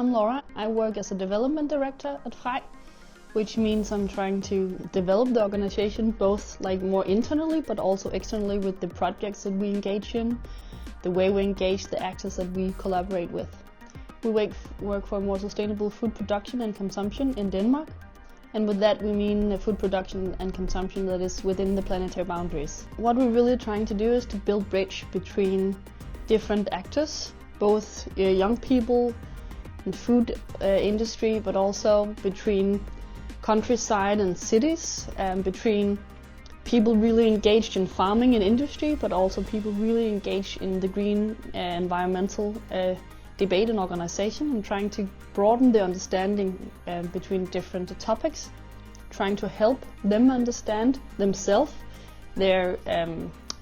I'm Laura. I work as a development director at Frej, which means I'm trying to develop the organization both more internally but also externally with the projects that we engage in, the way we engage the actors that we collaborate with. We work for more sustainable food production and consumption in Denmark, and with that we mean food production and consumption that is within the planetary boundaries. What we're really trying to do is to build bridge between different actors, both young people in food industry, but also between countryside and cities, between people really engaged in farming and industry, but also people really engaged in the green environmental debate and organization, and trying to broaden the understanding between different topics, trying to help them understand themselves, their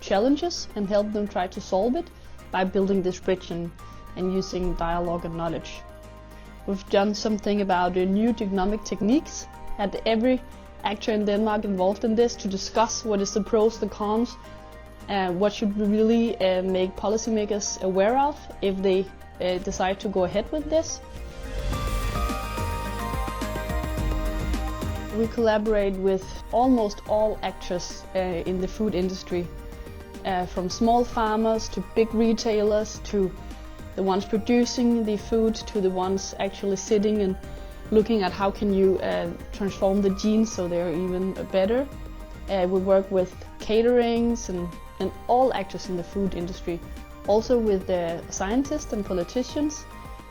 challenges, and help them try to solve it by building this bridge and using dialogue and knowledge. We've done something about new economic techniques, had every actor in Denmark involved in this to discuss what is the pros, the cons, what should we really make policymakers aware of if they decide to go ahead with this. We collaborate with almost all actors in the food industry, from small farmers to big retailers to the ones producing the food to the ones actually sitting and looking at how can you transform the genes so they're even better. We work with caterings and all actors in the food industry, also with the scientists and politicians.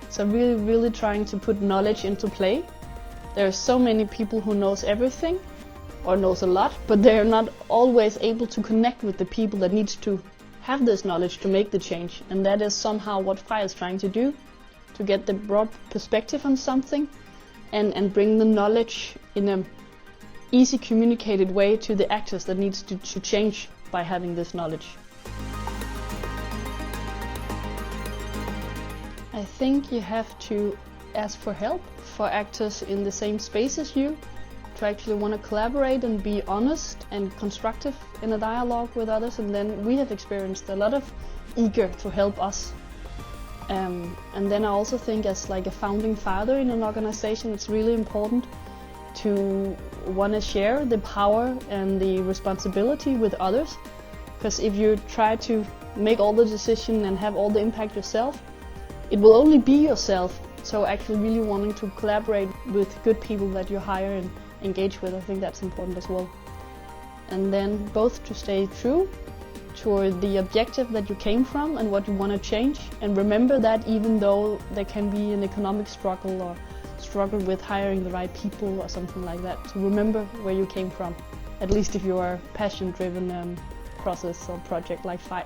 So really trying to put knowledge into play. There are so many people who knows everything or knows a lot, but they're not always able to connect with the people that needs to have this knowledge to make the change. And that is somehow what Frej is trying to do, to get the broad perspective on something and bring the knowledge in an easy communicated way to the actors that needs to change by having this knowledge. I think you have to ask for help for actors in the same space as you, to actually want to collaborate and be honest and constructive in a dialogue with others, and then we have experienced a lot of eager to help us. And then I also think as a founding father in an organization, it's really important to want to share the power and the responsibility with others, because if you try to make all the decision and have all the impact yourself, it will only be yourself. So actually really wanting to collaborate with good people that you hire and engage with, I think that's important as well. And then both to stay true to the objective that you came from and what you want to change, and remember that even though there can be an economic struggle or struggle with hiring the right people or something like that, to remember where you came from, at least if you are a passion-driven process or project like Frej.